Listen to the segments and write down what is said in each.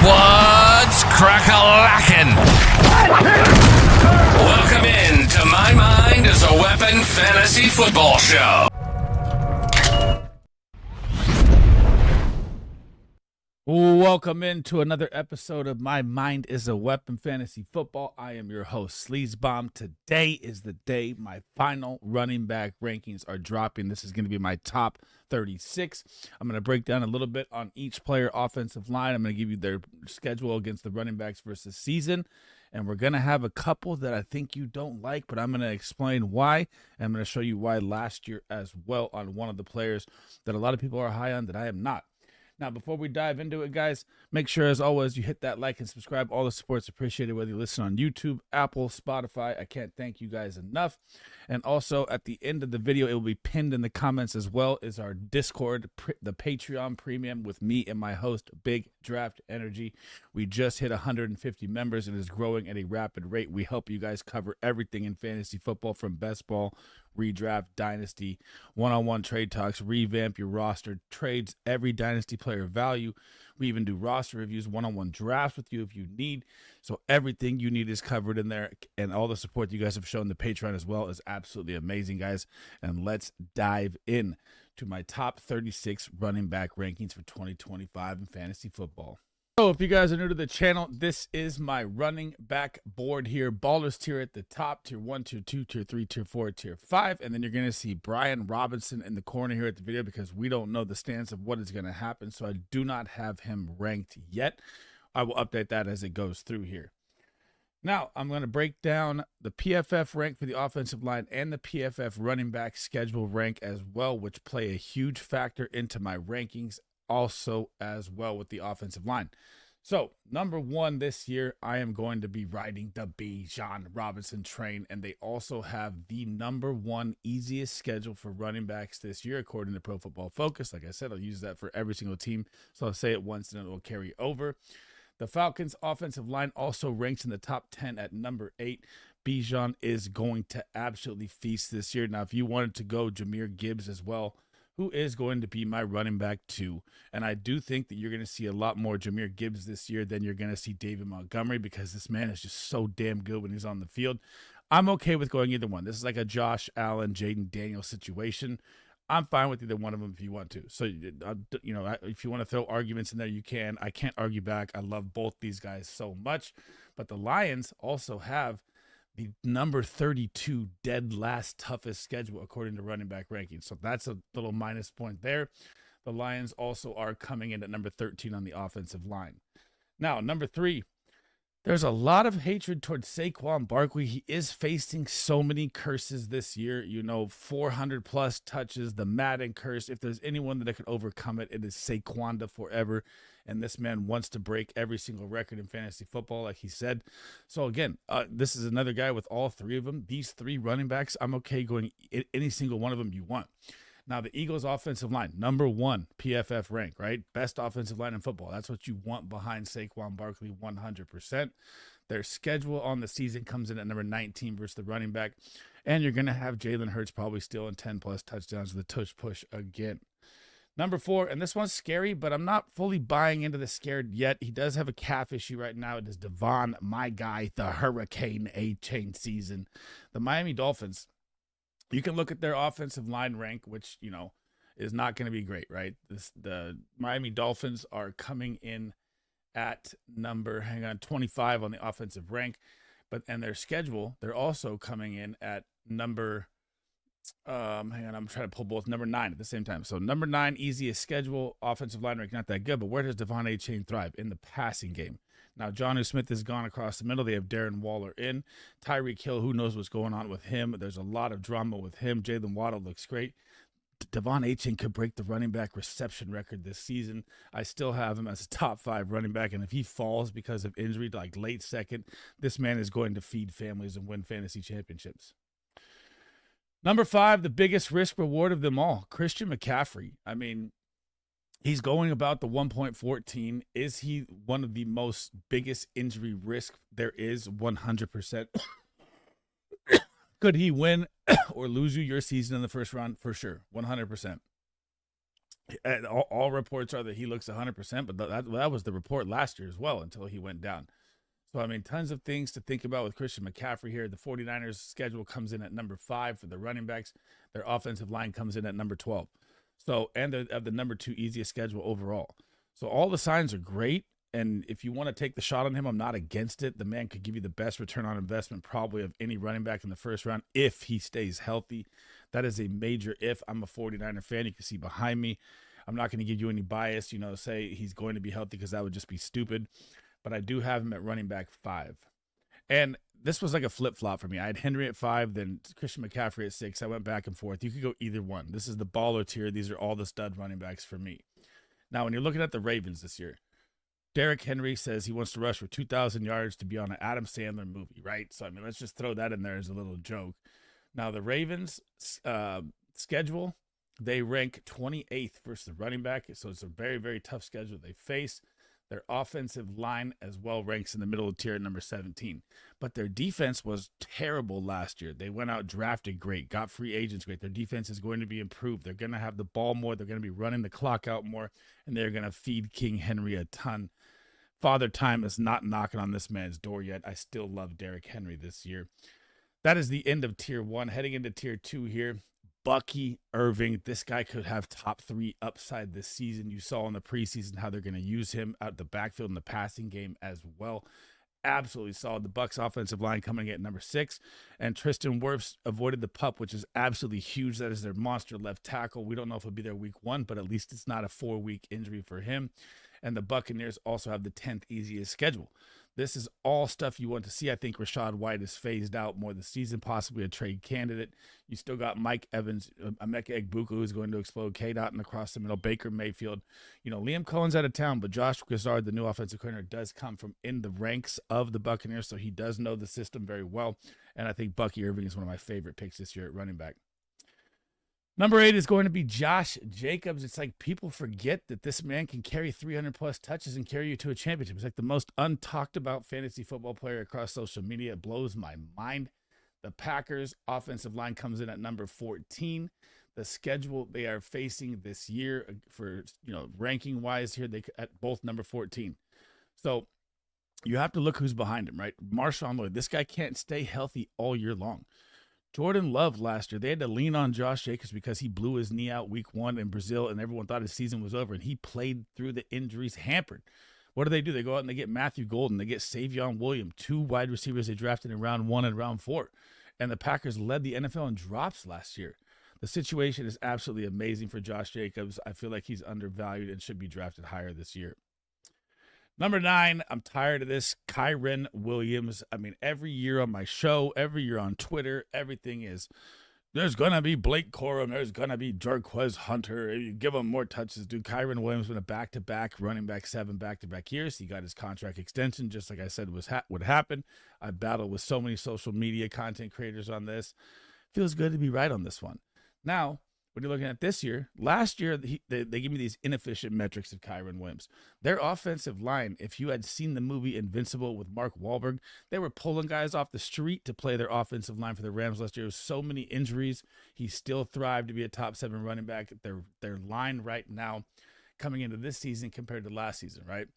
What's crack-a-lackin'? Welcome in to My Mind is a Weapon Fantasy Football Show. Welcome into another episode of My Mind is a Weapon Fantasy Football. I am your host, Sleazebomb. Today is the day my final running back rankings are dropping. This is going to be my top 36. I'm going to break down a little bit on each player offensive line. I'm going to give you their schedule against the running backs versus season. And we're going to have a couple that I think you don't like, but I'm going to explain why. And I'm going to show you why last year as well on one of the players that a lot of people are high on that I am not. Now, before we dive into it, guys, make sure, as always, you hit that like and subscribe. All the support's appreciated, whether you listen on YouTube, Apple, Spotify. I can't thank you guys enough. And also, at the end of the video, it will be pinned in the comments as well, is our Discord, the Patreon Premium with me and my host, Big Draft Energy. We just hit 150 members and is growing at a rapid rate. We help you guys cover everything in fantasy football, from best ball, redraft, dynasty, one-on-one trade talks, revamp your roster, trades, every dynasty player value. We even do roster reviews, one-on-one drafts with you if you need. So everything you need is covered in there, and all the support you guys have shown the Patreon as well is absolutely amazing, guys. And let's dive in to my top 36 running back rankings for 2025 in fantasy football. So if you guys are new to the channel, this is my running back board here. Ballers tier at the top, tier 1, tier 2, tier 3, tier 4, tier 5. And then you're going to see Brian Robinson in the corner here at the video because we don't know the stance of what is going to happen. So I do not have him ranked yet. I will update that as it goes through here. Now, I'm going to break down the PFF rank for the offensive line and the PFF running back schedule rank as well, which play a huge factor into my rankings also as well with the offensive line. So, number one this year, I am going to be riding the Bijan Robinson train, and they also have the number one easiest schedule for running backs this year, according to Pro Football Focus. Like I said, I'll use that for every single team, so I'll say it once and it will carry over. The Falcons' offensive line also ranks in the top 10 at number 8. Bijan is going to absolutely feast this year. Now, if you wanted to go Jahmyr Gibbs as well, who is going to be my running back too. And I do think that you're going to see a lot more Jahmyr Gibbs this year than you're going to see David Montgomery, because this man is just so damn good when he's on the field. I'm okay with going either one. This is like a Josh Allen, Jaydon Daniels situation. I'm fine with either one of them if you want to. So, you know, if you want to throw arguments in there, you can. I can't argue back. I love both these guys so much. But the Lions also have the number 32 dead last toughest schedule according to running back rankings. So that's a little minus point there. The Lions also are coming in at number 13 on the offensive line. Now, number 3, there's a lot of hatred towards Saquon Barkley. He is facing so many curses this year. You know, 400 plus touches, the Madden curse. If there's anyone that could overcome it, it is Saquonda forever. And this man wants to break every single record in fantasy football, like he said. So again, this is another guy with all three of them. These three running backs, I'm okay going any single one of them you want. Now, the Eagles' offensive line, number 1 PFF rank, right? Best offensive line in football. That's what you want behind Saquon Barkley, 100%. Their schedule on the season comes in at number 19 versus the running back. And you're going to have Jalen Hurts probably still in 10-plus touchdowns with the tush push again. Number 4, and this one's scary, but I'm not fully buying into the scared yet. He does have a calf issue right now. It is Devon, my guy, the Hurricane A-Chain season. The Miami Dolphins, you can look at their offensive line rank, which, you know, is not going to be great, right? The Miami Dolphins are coming in at number, 25 on the offensive rank. And their schedule, they're also coming in at number I'm trying to pull both number 9 at the same time. So number 9, easiest schedule, offensive line rank, not that good, but where does Devon A-Chain thrive? In the passing game. Now, Jonnu Smith is gone across the middle. They have Darren Waller in. Tyreek Hill, who knows what's going on with him? There's a lot of drama with him. Jaylen Waddle looks great. Devon A-Chain could break the running back reception record this season. I still have him as a top 5 running back, and if he falls because of injury, like late second, this man is going to feed families and win fantasy championships. Number 5, the biggest risk reward of them all, Christian McCaffrey. I mean, he's going about the 1.14. Is he one of the most biggest injury risk there is? 100%. Could he win or lose you your season in the first round? For sure, 100%. And all reports are that he looks 100%, but that was the report last year as well until he went down. So, I mean, tons of things to think about with Christian McCaffrey here. The 49ers schedule comes in at number 5 for the running backs. Their offensive line comes in at number 12. So, and they have the number 2 easiest schedule overall. So all the signs are great. And if you want to take the shot on him, I'm not against it. The man could give you the best return on investment probably of any running back in the first round if he stays healthy. That is a major if. I'm a 49er fan. You can see behind me. I'm not going to give you any bias, say he's going to be healthy because that would just be stupid. But I do have him at running back 5. And this was like a flip-flop for me. I had Henry at 5, then Christian McCaffrey at 6. I went back and forth. You could go either one. This is the baller tier. These are all the stud running backs for me. Now, when you're looking at the Ravens this year, Derrick Henry says he wants to rush for 2,000 yards to be on an Adam Sandler movie, right? So, I mean, let's just throw that in there as a little joke. Now, the Ravens schedule, they rank 28th versus the running back. So it's a very, very tough schedule they face. Their offensive line as well ranks in the middle of the tier at number 17. But their defense was terrible last year. They went out, drafted great, got free agents great. Their defense is going to be improved. They're going to have the ball more. They're going to be running the clock out more. And they're going to feed King Henry a ton. Father Time is not knocking on this man's door yet. I still love Derrick Henry this year. That is the end of tier 1. Heading into tier 2 here. Bucky Irving, this guy could have top 3 upside this season. You saw in the preseason how they're going to use him out the backfield in the passing game as well. Absolutely solid. The Bucs offensive line coming in at number 6, and Tristan Wirfs avoided the pup, which is absolutely huge. That is their monster left tackle. We don't know if he'll be there week 1, but at least it's not a 4-week injury for him. And the Buccaneers also have the 10th easiest schedule. This is all stuff you want to see. I think Rachaad White is phased out more this season, possibly a trade candidate. You still got Mike Evans, Emeka Egbuka, who's going to explode, K-Dot and across the middle, Baker Mayfield. Liam Cohen's out of town, but Josh Grizzard, the new offensive coordinator, does come from in the ranks of the Buccaneers, so he does know the system very well. And I think Bucky Irving is one of my favorite picks this year at running back. Number 8 is going to be Josh Jacobs. It's like people forget that this man can carry 300-plus touches and carry you to a championship. It's like the most untalked about fantasy football player across social media. It blows my mind. The Packers offensive line comes in at number 14. The schedule they are facing this year for, ranking-wise here, they at both number 14. So you have to look who's behind him, right? Marshawn Lloyd. This guy can't stay healthy all year long. Jordan Love last year, they had to lean on Josh Jacobs because he blew his knee out week 1 in Brazil, and everyone thought his season was over, and he played through the injuries hampered. What do? They go out and they get Matthew Golden. They get Savion Williams, 2 wide receivers they drafted in round 1 and round 4. And the Packers led the NFL in drops last year. The situation is absolutely amazing for Josh Jacobs. I feel like he's undervalued and should be drafted higher this year. Number 9, I'm tired of this, Kyren Williams. I mean, every year on my show, every year on Twitter, everything is, there's going to be Blake Corum, there's going to be Jarquez Hunter. You give him more touches. Dude, Kyren Williams been a back-to-back running back 7 back-to-back years. He got his contract extension, just like I said would happen. I battled with so many social media content creators on this. Feels good to be right on this one. Now, when you're looking at this year, last year, they give me these inefficient metrics of Kyren Williams. Their offensive line, if you had seen the movie Invincible with Mark Wahlberg, they were pulling guys off the street to play their offensive line for the Rams last year. There was so many injuries. He still thrived to be a top 7 running back. Their line right now coming into this season compared to last season, right?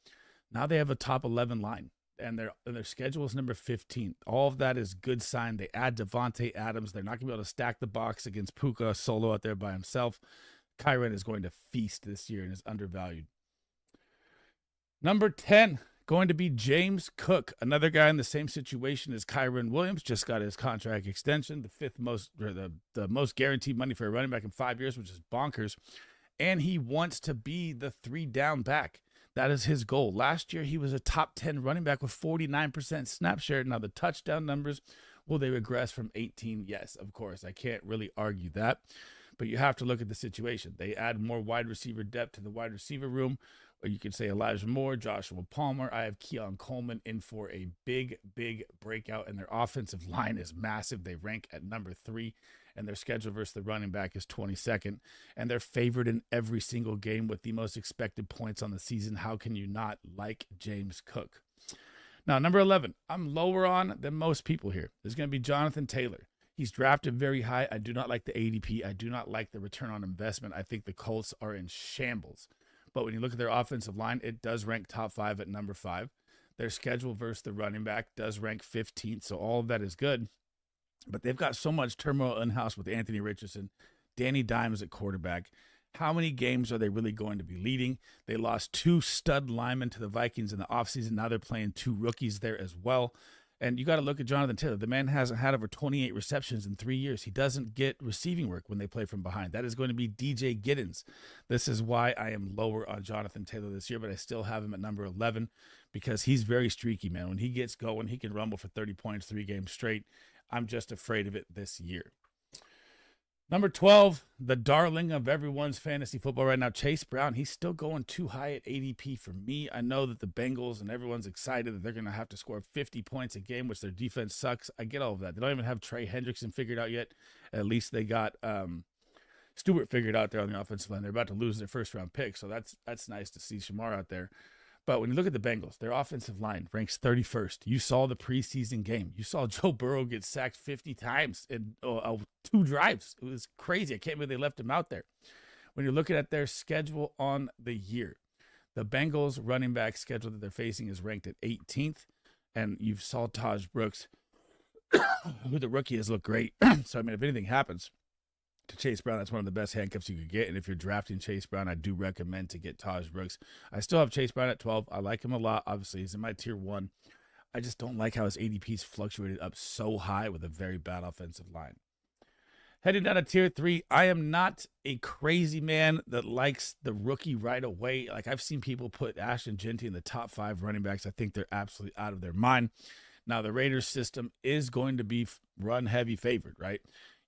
Now they have a top 11 line. And their schedule is number 15. All of that is good sign. They add Devontae Adams. They're not going to be able to stack the box against Puka solo out there by himself. Kyren is going to feast this year and is undervalued. Number 10, going to be James Cook, another guy in the same situation as Kyren Williams, just got his contract extension, the most guaranteed money for a running back in 5 years, which is bonkers. And he wants to be the 3-down back. That is his goal. Last year, he was a top 10 running back with 49% snap share. Now, the touchdown numbers, will they regress from 18? Yes, of course. I can't really argue that. But you have to look at the situation. They add more wide receiver depth to the wide receiver room. Or you could say Elijah Moore, Joshua Palmer. I have Keon Coleman in for a big, big breakout. And their offensive line is massive. They rank at number 3. And their schedule versus the running back is 22nd. And they're favored in every single game with the most expected points on the season. How can you not like James Cook? Now, number 11, I'm lower on than most people here. There's going to be Jonathan Taylor. He's drafted very high. I do not like the ADP. I do not like the return on investment. I think the Colts are in shambles. But when you look at their offensive line, it does rank top 5 at number 5. Their schedule versus the running back does rank 15th, so all of that is good. But they've got so much turmoil in-house with Anthony Richardson, Danny Dimes at quarterback. How many games are they really going to be leading? They lost 2 stud linemen to the Vikings in the offseason. Now they're playing 2 rookies there as well. And you got to look at Jonathan Taylor. The man hasn't had over 28 receptions in 3 years. He doesn't get receiving work when they play from behind. That is going to be DJ Giddens. This is why I am lower on Jonathan Taylor this year, but I still have him at number 11 because he's very streaky, man. When he gets going, he can rumble for 30 points 3 games straight. I'm just afraid of it this year. Number 12, the darling of everyone's fantasy football right now, Chase Brown. He's still going too high at ADP for me. I know that the Bengals and everyone's excited that they're going to have to score 50 points a game, which their defense sucks. I get all of that. They don't even have Trey Hendrickson figured out yet. At least they got Stewart figured out there on the offensive line. They're about to lose their first-round pick, so that's nice to see Shamar out there. But when you look at the Bengals, their offensive line ranks 31st. You saw the preseason game. You saw Joe Burrow get sacked 50 times in 2 drives. It was crazy. I can't believe they left him out there. When you're looking at their schedule on the year, the Bengals running back schedule that they're facing is ranked at 18th. And you saw Taj Brooks, who the rookie has looked great. So, I mean, if anything happens to Chase Brown, that's one of the best handcuffs you could get. And if you're drafting Chase Brown, I do recommend to get Taj Brooks. I still have Chase Brown at 12. I like him a lot. Obviously, he's in my tier 1. I just don't like how his ADP's fluctuated up so high with a very bad offensive line. Heading down to tier 3, I am not a crazy man that likes the rookie right away. Like, I've seen people put Ashton Genty in the top 5 running backs. I think they're absolutely out of their mind. Now, the Raiders system is going to be run-heavy favored, right?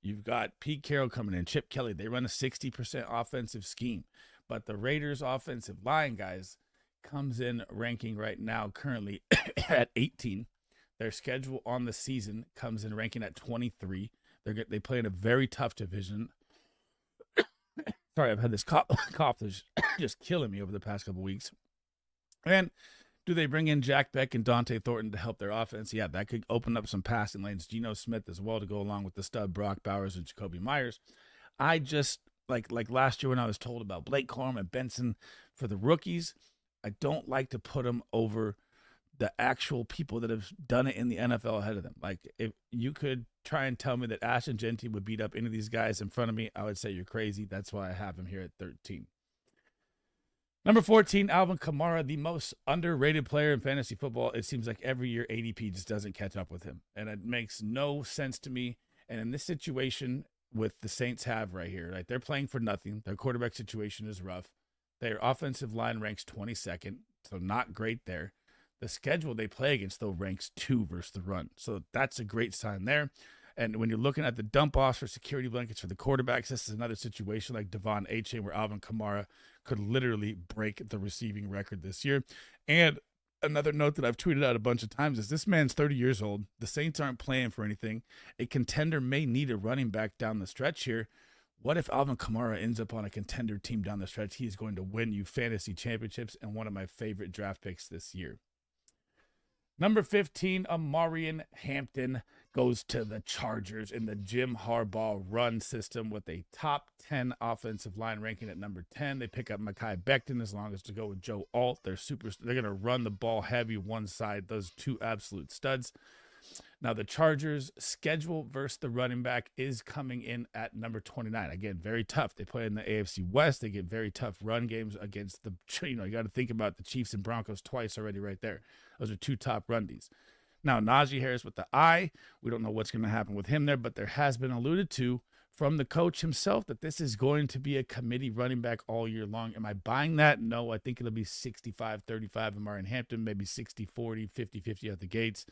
You've got Pete Carroll coming in, Chip Kelly. They run a 60% offensive scheme. But the Raiders' offensive line, guys, comes in ranking right now currently at 18. Their schedule on the season comes in ranking at 23. They play in a very tough division. Sorry, I've had this cough that's just killing me over the past couple weeks. And do they bring in Jack Beck and Dante Thornton to help their offense? Yeah, that could open up some passing lanes. Geno Smith as well to go along with the stud Brock Bowers and Jacoby Myers. I just, like last year when I was told about Blake Corum and Benson for the rookies, I don't like to put them over the actual people that have done it in the NFL ahead of them. Like, if you could try and tell me that Ashton Genty would beat up any of these guys in front of me, I would say you're crazy. That's why I have him here at 13. Number 14, Alvin Kamara, the most underrated player in fantasy football. It seems like every year ADP just doesn't catch up with him, and it makes no sense to me. And in this situation with the Saints have right here, like, they're playing for nothing. Their quarterback situation is rough. Their offensive line ranks 22nd, so not great there. The schedule they play against, though, ranks 2 versus the run. So that's a great sign there. And when you're looking at the dump offs for security blankets for the quarterbacks, this is another situation like Devon Achane where Alvin Kamara could literally break the receiving record this year. And another note that I've tweeted out a bunch of times is this man's 30 years old. The Saints aren't playing for anything. A contender may need a running back down the stretch here. What if Alvin Kamara ends up on a contender team down the stretch? He is going to win you fantasy championships and one of my favorite draft picks this year. Number 15, Amarian Hampton goes to the Chargers in the Jim Harbaugh run system with a top 10 offensive line ranking at number 10. They pick up Mekhi Becton as long as to go with Joe Alt. They're going to run the ball heavy one side. Those 2 absolute studs. Now, the Chargers' schedule versus the running back is coming in at number 29. Again, very tough. They play in the AFC West. They get very tough run games against the, you got to think about the Chiefs and Broncos twice already right there. Those are 2 top rundies. Now, Najee Harris with the eye. We don't know what's going to happen with him there, but there has been alluded to from the coach himself that this is going to be a committee running back all year long. Am I buying that? No, I think it'll be 65-35 Amarian Hampton, maybe 60-40, 50-50 at the gates.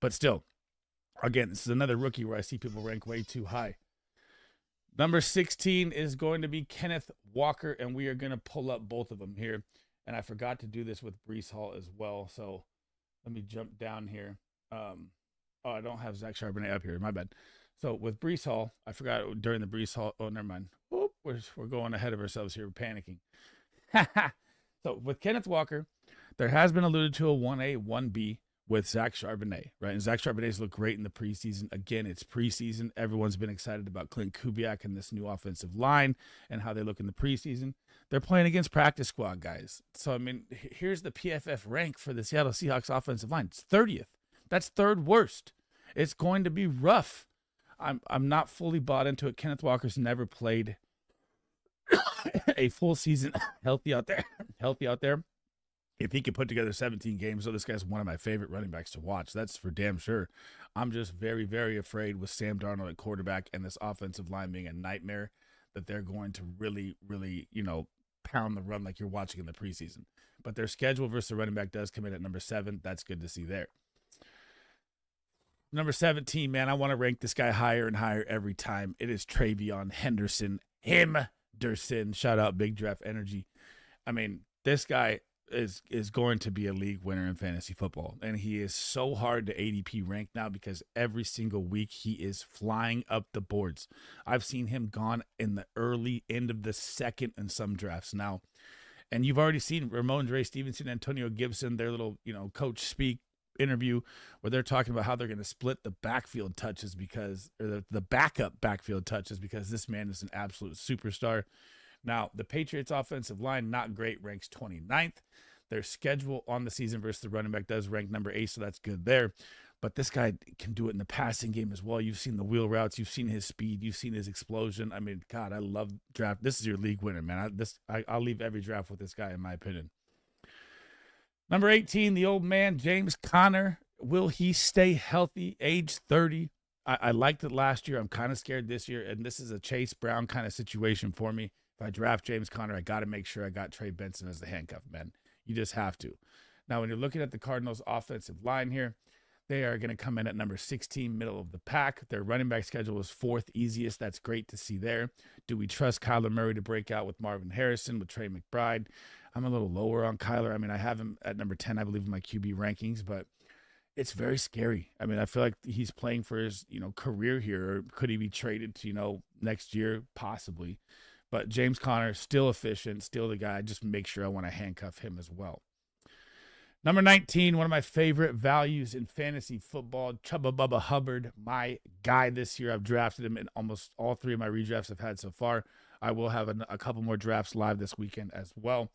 But still, again, this is another rookie where I see people rank way too high. Number 16 is going to be Kenneth Walker, and we are going to pull up both of them here. And I forgot to do this with Breece Hall as well, so let me jump down here. I don't have Zach Charbonnet up here. My bad. So with Breece Hall, I forgot during the Breece Hall. Oh, never mind. Whoop, we're going ahead of ourselves here. We're panicking. So with Kenneth Walker, there has been alluded to a 1A, 1B with Zach Charbonnet, right? And Zach Charbonnet's looked great in the preseason. Again, it's preseason. Everyone's been excited about Clint Kubiak and this new offensive line and how they look in the preseason. They're playing against practice squad guys. So, I mean, here's the PFF rank for the Seattle Seahawks offensive line. It's 30th. That's third worst. It's going to be rough. I'm not fully bought into it. Kenneth Walker's never played a full season healthy out there. If he could put together 17 games, so this guy's one of my favorite running backs to watch. That's for damn sure. I'm just very, very afraid with Sam Darnold at quarterback and this offensive line being a nightmare that they're going to really, really, pound the run like you're watching in the preseason. But their schedule versus the running back does come in at number 7. That's good to see there. Number 17, man, I want to rank this guy higher and higher every time. It is Trayvon Henderson. Shout out Big Draft Energy. I mean, this guy is going to be a league winner in fantasy football. And he is so hard to ADP rank now because every single week he is flying up the boards. I've seen him gone in the early end of the second in some drafts now. And you've already seen Ramondre Stevenson, Antonio Gibson, their little, coach speak interview where they're talking about how they're going to split the backfield touches the backup backfield touches because this man is an absolute superstar. Now, the Patriots offensive line, not great, ranks 29th. Their schedule on the season versus the running back does rank number 8, so that's good there. But this guy can do it in the passing game as well. You've seen the wheel routes. You've seen his speed. You've seen his explosion. I mean, God, I love draft. This is your league winner, man. I'll leave every draft with this guy, in my opinion. Number 18, the old man, James Conner. Will he stay healthy, age 30? I liked it last year. I'm kind of scared this year, and this is a Chase Brown kind of situation for me. If I draft James Conner, I got to make sure I got Trey Benson as the handcuff, man. You just have to. Now, when you're looking at the Cardinals' offensive line here, they are going to come in at number 16, middle of the pack. Their running back schedule is 4th easiest. That's great to see there. Do we trust Kyler Murray to break out with Marvin Harrison, with Trey McBride? I'm a little lower on Kyler. I mean, I have him at number 10, I believe, in my QB rankings, but it's very scary. I mean, I feel like he's playing for his, career here. Or could he be traded to, next year? Possibly. But James Conner, still efficient, still the guy. Just make sure I want to handcuff him as well. Number 19, one of my favorite values in fantasy football, Chubba Bubba Hubbard, my guy this year. I've drafted him in almost all 3 of my redrafts I've had so far. I will have a couple more drafts live this weekend as well.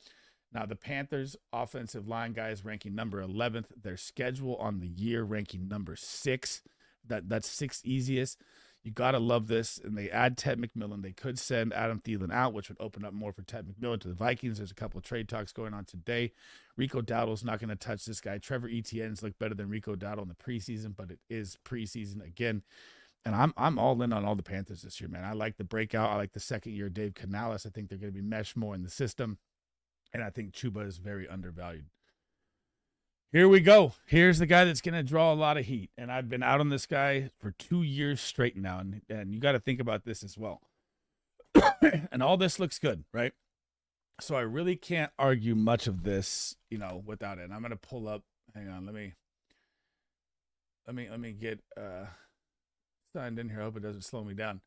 Now, the Panthers' offensive line guys ranking number 11th. Their schedule on the year ranking number 6. That's 6th easiest. You got to love this. And they add Ted McMillan. They could send Adam Thielen out, which would open up more for Ted McMillan to the Vikings. There's a couple of trade talks going on today. Rico Dowdle's not going to touch this guy. Trevor Etienne's looked better than Rico Dowdle in the preseason, but it is preseason again. And I'm all in on all the Panthers this year, man. I like the breakout. I like the second year Dave Canales. I think they're going to be meshed more in the system. And I think Chuba is very undervalued. Here we go. Here's the guy that's going to draw a lot of heat. And I've been out on this guy for 2 years straight now. And you got to think about this as well. And all this looks good, right? So I really can't argue much of this, without it. And I'm going to pull up. Hang on. Let me get signed in here. I hope it doesn't slow me down.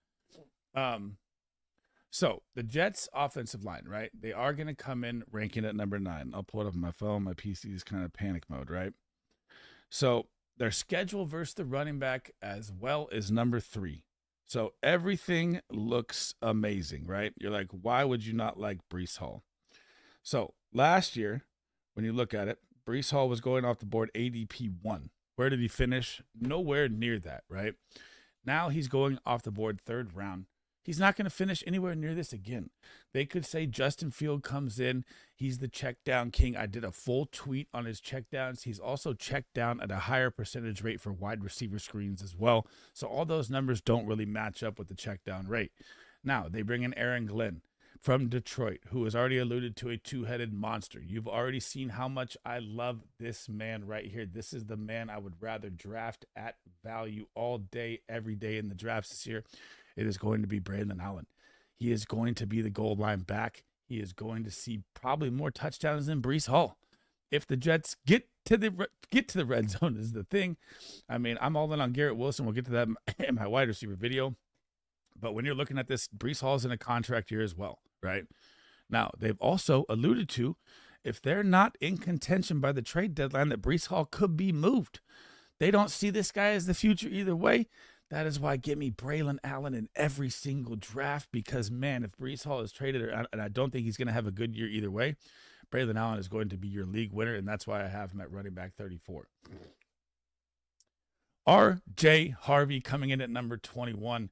So the Jets offensive line, right? They are going to come in ranking at number 9. I'll pull it up on my phone. My PC is kind of panic mode, right? So their schedule versus the running back as well is number 3. So everything looks amazing, right? You're like, why would you not like Breece Hall? So last year, when you look at it, Breece Hall was going off the board ADP 1. Where did he finish? Nowhere near that, right? Now he's going off the board 3rd round. He's not going to finish anywhere near this again. They could say Justin Field comes in. He's the check down king. I did a full tweet on his check downs. He's also checked down at a higher percentage rate for wide receiver screens as well. So all those numbers don't really match up with the check down rate. Now they bring in Aaron Glenn from Detroit, who has already alluded to a 2-headed monster. You've already seen how much I love this man right here. This is the man I would rather draft at value all day, every day in the drafts this year. It is going to be Braylon Allen. He is going to be the goal line back. He is going to see probably more touchdowns than Breece Hall. If the Jets get to the red zone is the thing. I mean, I'm all in on Garrett Wilson. We'll get to that in my wide receiver video. But when you're looking at this, Breece Hall's in a contract year as well, right? Now, they've also alluded to if they're not in contention by the trade deadline, that Breece Hall could be moved. They don't see this guy as the future either way. That is why give me Braylon Allen in every single draft, because, man, if Breece Hall is traded, and I don't think he's going to have a good year either way, Braylon Allen is going to be your league winner, and that's why I have him at running back 34. R.J. Harvey coming in at number 21.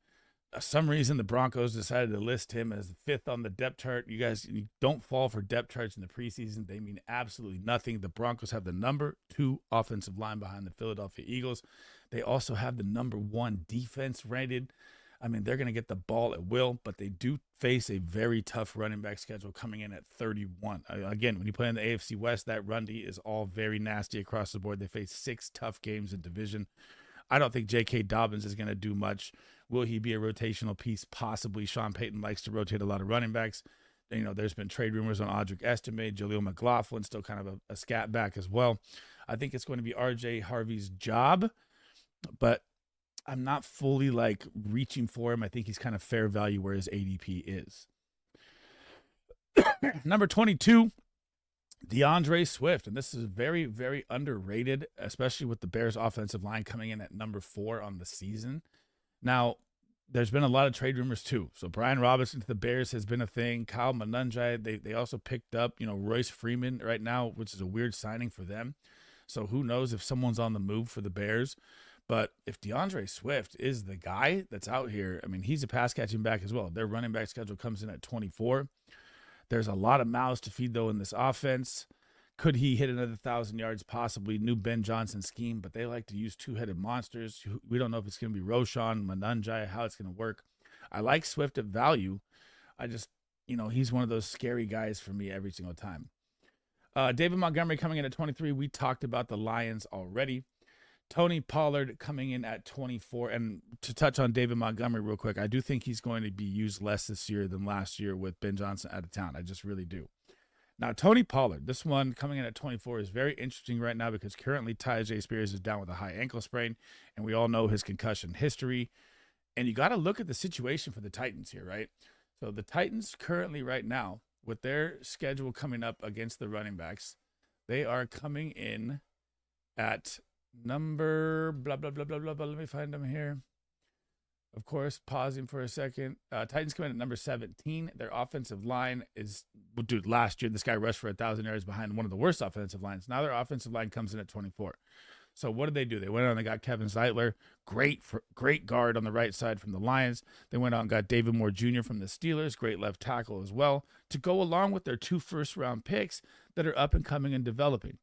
Some reason the Broncos decided to list him as fifth on the depth chart. You guys, you don't fall for depth charts in the preseason. They mean absolutely nothing. The Broncos have the number 2 offensive line behind the Philadelphia Eagles. They also have the number 1 defense rated. I mean, they're going to get the ball at will, but they do face a very tough running back schedule coming in at 31. Again, when you play in the AFC West, that run D is all very nasty across the board. They face 6 tough games in division. I don't think J.K. Dobbins is going to do much. Will he be a rotational piece? Possibly. Sean Payton likes to rotate a lot of running backs. You know, there's been trade rumors on Audric Estime, Jaleel McLaughlin, still kind of a scat back as well. I think it's going to be R.J. Harvey's job, but I'm not fully reaching for him. I think he's kind of fair value where his ADP is. Number 22, DeAndre Swift. And this is very, very underrated, especially with the Bears offensive line coming in at number 4 on the season. Now, there's been a lot of trade rumors too. So Brian Robinson to the Bears has been a thing. Kyle Manunjai, they also picked up, Royce Freeman right now, which is a weird signing for them. So who knows if someone's on the move for the Bears. But if DeAndre Swift is the guy that's out here, I mean, he's a pass-catching back as well. Their running back schedule comes in at 24. There's a lot of mouths to feed, though, in this offense. Could he hit another 1,000 yards? Possibly. New Ben Johnson scheme, but they like to use two-headed monsters. We don't know if it's going to be Roshan, Manunjai, how it's going to work. I like Swift at value. I just, he's one of those scary guys for me every single time. David Montgomery coming in at 23. We talked about the Lions already. Tony Pollard coming in at 24. And to touch on David Montgomery real quick, I do think he's going to be used less this year than last year with Ben Johnson out of town. I just really do. Now, Tony Pollard, this one coming in at 24 is very interesting right now because currently Tyjae Spears is down with a high ankle sprain, and we all know his concussion history. And you got to look at the situation for the Titans here, right? So the Titans currently right now, with their schedule coming up against the running backs, they are coming in at number blah, blah, blah, blah, blah, blah. Let me find them here. Of course, pausing for a second. Titans come in at number 17. Their offensive line is, well, dude, last year this guy rushed for 1,000 yards behind one of the worst offensive lines. Now their offensive line comes in at 24. So what did they do? They went out and they got Kevin Zeitler, great guard on the right side from the Lions. They went out and got David Moore Jr. from the Steelers, great left tackle as well, to go along with their 2 first-round picks that are up and coming and developing.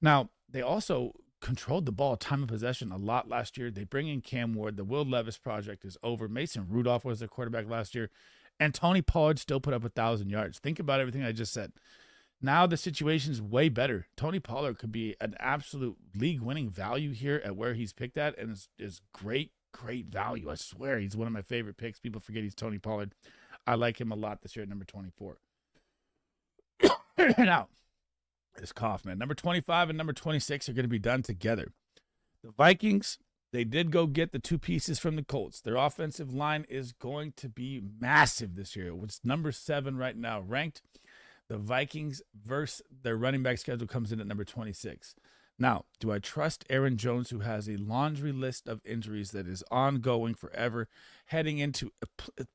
Now, they also controlled the ball, time of possession a lot last year. They bring in Cam Ward. The Will Levis project is over. Mason Rudolph was their quarterback last year. And Tony Pollard still put up 1,000 yards. Think about everything I just said. Now the situation's way better. Tony Pollard could be an absolute league-winning value here at where he's picked at, and is great value. I swear he's one of my favorite picks. People forget he's Tony Pollard. I like him a lot this year at number 24. Now, this cough, man. Number 25 and number 26 are going to be done together. The Vikings, they did go get the 2 pieces from the Colts. Their offensive line is going to be massive this year. It's number 7 right now ranked. The Vikings versus their running back schedule comes in at number 26. Now, do I trust Aaron Jones, who has a laundry list of injuries that is ongoing forever, heading into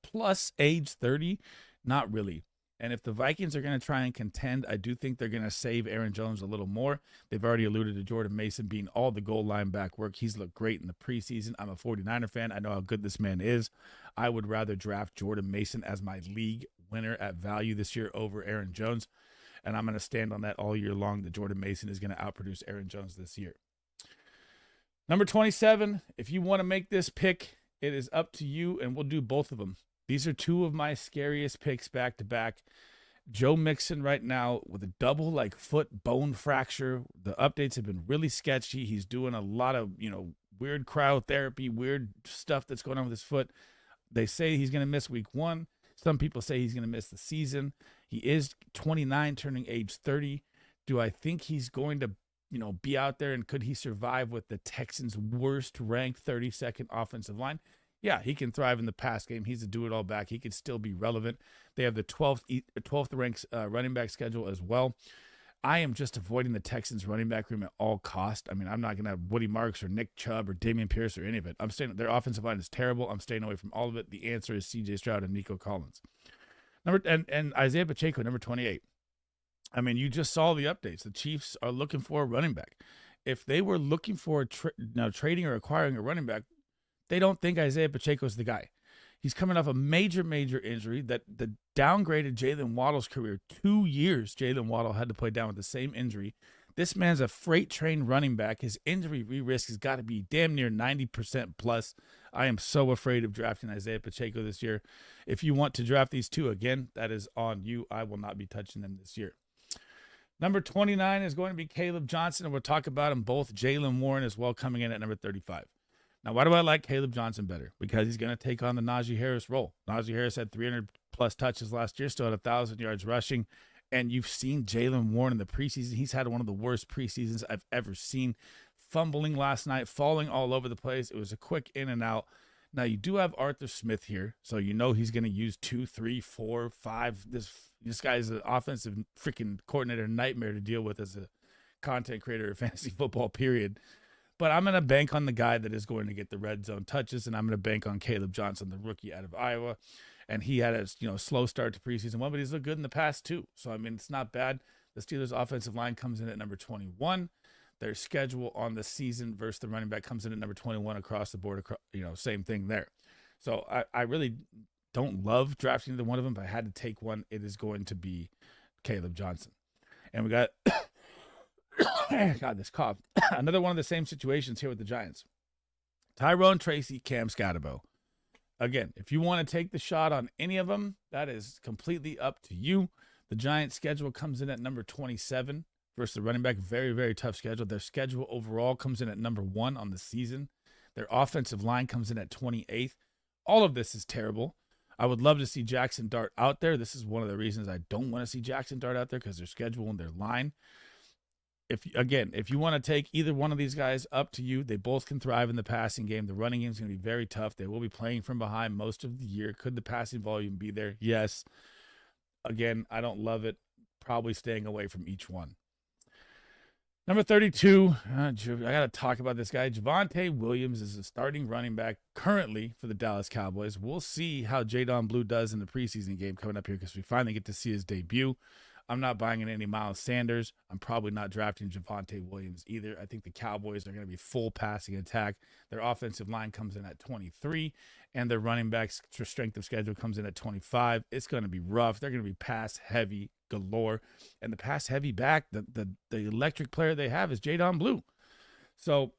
plus age 30? Not really. And if the Vikings are going to try and contend, I do think they're going to save Aaron Jones a little more. They've already alluded to Jordan Mason being all the goal line back work. He's looked great in the preseason. I'm a 49er fan. I know how good this man is. I would rather draft Jordan Mason as my league winner at value this year over Aaron Jones. And I'm going to stand on that all year long that Jordan Mason is going to outproduce Aaron Jones this year. Number 27, if you want to make this pick, it is up to you, and we'll do both of them. These are 2 of my scariest picks back to back. Joe Mixon right now with a double foot bone fracture. The updates have been really sketchy. He's doing a lot of, weird cryotherapy, weird stuff that's going on with his foot. They say he's going to miss week 1. Some people say he's going to miss the season. He is 29, turning age 30. Do I think he's going to, be out there, and could he survive with the Texans' worst ranked 32nd offensive line? Yeah, he can thrive in the pass game. He's a do-it-all back. He could still be relevant. They have the 12th ranked running back schedule as well. I am just avoiding the Texans running back room at all cost. I mean, I'm not going to have Woody Marks or Nick Chubb or Damian Pierce or any of it. I'm staying. Their offensive line is terrible. I'm staying away from all of it. The answer is C.J. Stroud and Nico Collins. And Isaiah Pacheco, number 28. I mean, you just saw the updates. The Chiefs are looking for a running back. If they were looking for trading or acquiring a running back, they don't think Isaiah Pacheco is the guy. He's coming off a major injury that downgraded Jaylen Waddle's career. 2 years Jaylen Waddle had to play down with the same injury. This man's a freight train running back. His injury risk has got to be damn near 90% plus. I am so afraid of drafting Isaiah Pacheco this year. If you want to draft these two, again, that is on you. I will not be touching them this year. Number 29 is going to be Caleb Johnson, and we'll talk about them both. Jaylen Warren as well coming in at number 35. Now, why do I like Caleb Johnson better? Because he's going to take on the Najee Harris role. Najee Harris had 300-plus touches last year, still had 1,000 yards rushing. And you've seen Jaylen Warren in the preseason. He's had one of the worst preseasons I've ever seen. Fumbling last night, falling all over the place. It was a quick in and out. Now, you do have Arthur Smith here, so you know he's going to use 2, 3, 4, 5. This guy's an offensive freaking coordinator nightmare to deal with as a content creator of fantasy football, period. But I'm going to bank on the guy that is going to get the red zone touches, and I'm going to bank on Caleb Johnson, the rookie out of Iowa. And he had a slow start to preseason one, but he's looked good in the past too. So, I mean, it's not bad. The Steelers' offensive line comes in at number 21. Their schedule on the season versus the running back comes in at number 21 across the board. Same thing there. So I really don't love drafting either one of them, but I had to take one. It is going to be Caleb Johnson. And we got, God, this cough. Another one of the same situations here with the Giants. Tyrone, Tracy, Cam Scatterbo. Again, if you want to take the shot on any of them, that is completely up to you. The Giants' schedule comes in at number 27 versus the running back. Very, very tough schedule. Their schedule overall comes in at number 1 on the season. Their offensive line comes in at 28th. All of this is terrible. I would love to see Jackson Dart out there. This is one of the reasons I don't want to see Jackson Dart out there, because their schedule and their line. If you want to take either one of these guys, up to you. They both can thrive in the passing game. The running game is going to be very tough. They will be playing from behind most of the year. Could the passing volume be there? Yes. Again, I don't love it. Probably staying away from each one. Number 32, I got to talk about this guy. Javonte Williams is a starting running back currently for the Dallas Cowboys. We'll see how Jaydon Blue does in the preseason game coming up here, because we finally get to see his debut. I'm not buying in any Miles Sanders. I'm probably not drafting Javonte Williams either. I think the Cowboys are going to be full passing attack. Their offensive line comes in at 23, and their running back's strength of schedule comes in at 25. It's going to be rough. They're going to be pass heavy galore. And the pass heavy back, the electric player they have is Jaydon Blue. So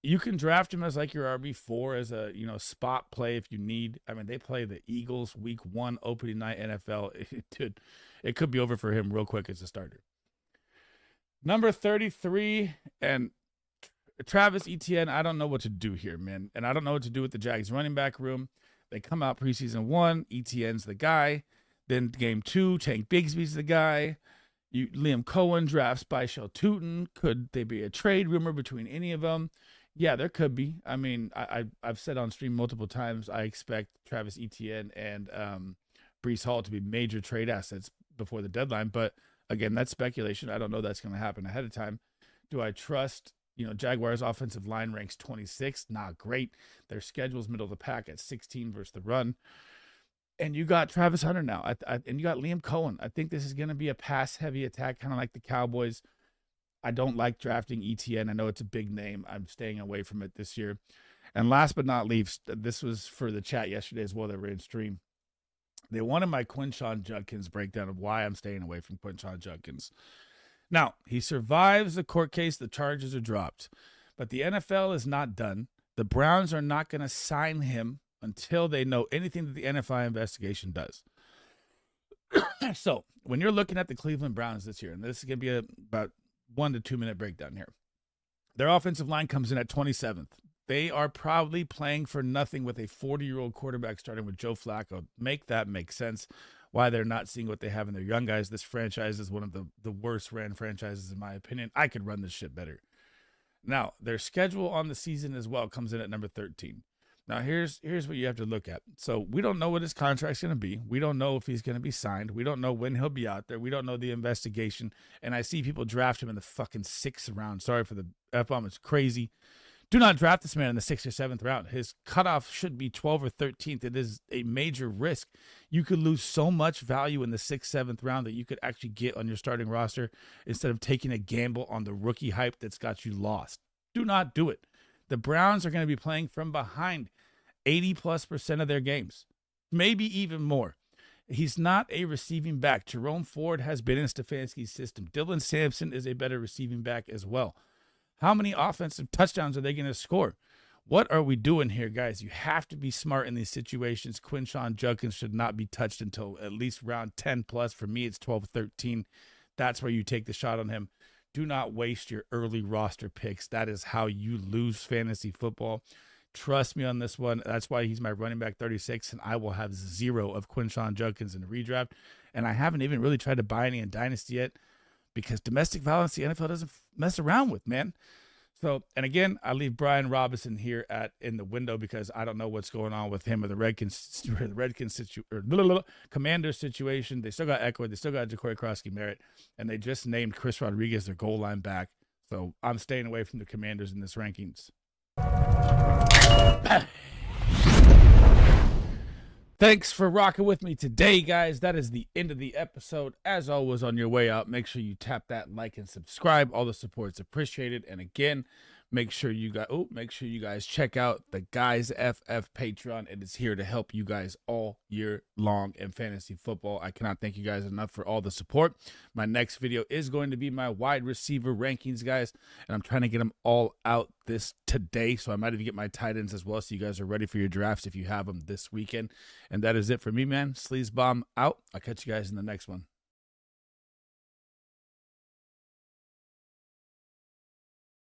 you can draft him as like your RB4 as a spot play if you need. I mean, they play the Eagles week 1 opening night NFL. It could be over for him real quick as a starter. Number 33, and Travis Etienne, I don't know what to do here, man. And I don't know what to do with the Jags running back room. They come out preseason 1, Etienne's the guy. Then game 2, Tank Bigsby's the guy. Liam Cohen drafts by Shell Tootin. Could there be a trade rumor between any of them? Yeah, there could be. I mean, I've said on stream multiple times, I expect Travis Etienne and Breece Hall to be major trade assets before the deadline. But again, that's speculation. I don't know that's going to happen ahead of time. Do I trust, Jaguars offensive line ranks 26? Not great. Their schedule's middle of the pack at 16 versus the run. And you got Travis Hunter now, and you got Liam Cohen. I think this is going to be a pass-heavy attack, kind of like the Cowboys. I don't like drafting ETN. I know it's a big name. I'm staying away from it this year. And last but not least, this was for the chat yesterday as well that we're in stream. They wanted my Quinshon Judkins breakdown of why I'm staying away from Quinshon Judkins. Now, he survives the court case. The charges are dropped. But the NFL is not done. The Browns are not going to sign him until they know anything that the NFI investigation does. So when you're looking at the Cleveland Browns this year, and this is going to be about 1 to 2 minute breakdown here, their offensive line comes in at 27th. They are probably playing for nothing with a 40-year-old quarterback starting with Joe Flacco. Make that make sense why they're not seeing what they have in their young guys. This franchise is one of the worst ran franchises, in my opinion. I could run this shit better. Now, their schedule on the season as well comes in at number 13. Now, here's what you have to look at. So we don't know what his contract's going to be. We don't know if he's going to be signed. We don't know when he'll be out there. We don't know the investigation. And I see people draft him in the fucking 6th round. Sorry for the F-bomb. It's crazy. Do not draft this man in the 6th or 7th round. His cutoff should be 12th or 13th. It is a major risk. You could lose so much value in the 6th, 7th round that you could actually get on your starting roster instead of taking a gamble on the rookie hype that's got you lost. Do not do it. The Browns are going to be playing from behind 80+% of their games, maybe even more. He's not a receiving back. Jerome Ford has been in Stefanski's system. Dylan Sampson is a better receiving back as well. How many offensive touchdowns are they going to score? What are we doing here, guys? You have to be smart in these situations. Quinshon Judkins should not be touched until at least round 10 plus. For me, it's 12, 13. That's where you take the shot on him. Do not waste your early roster picks. That is how you lose fantasy football. Trust me on this one. That's why he's my running back 36, and I will have 0 of Quinshon Judkins in the redraft. And I haven't even really tried to buy any in Dynasty yet because domestic violence the NFL doesn't mess around with, man. So, and again, I leave Brian Robinson here in the window because I don't know what's going on with him or the Redskins Commander situation. They still got Eckler, they still got Ja'Cory Krosky-Merritt, and they just named Chris Rodriguez their goal line back. So I'm staying away from the Commanders in this rankings. Thanks for rocking with me today, guys. That is the end of the episode. As always, on your way out, make sure you tap that like and subscribe. All the support's appreciated. And again, make sure you guys check out the Guys FF Patreon. It is here to help you guys all year long in fantasy football. I cannot thank you guys enough for all the support. My next video is going to be my wide receiver rankings, guys, and I'm trying to get them all out today, so I might even get my tight ends as well, so you guys are ready for your drafts if you have them this weekend. And that is it for me, man. Sleaze Bomb out. I'll catch you guys in the next one.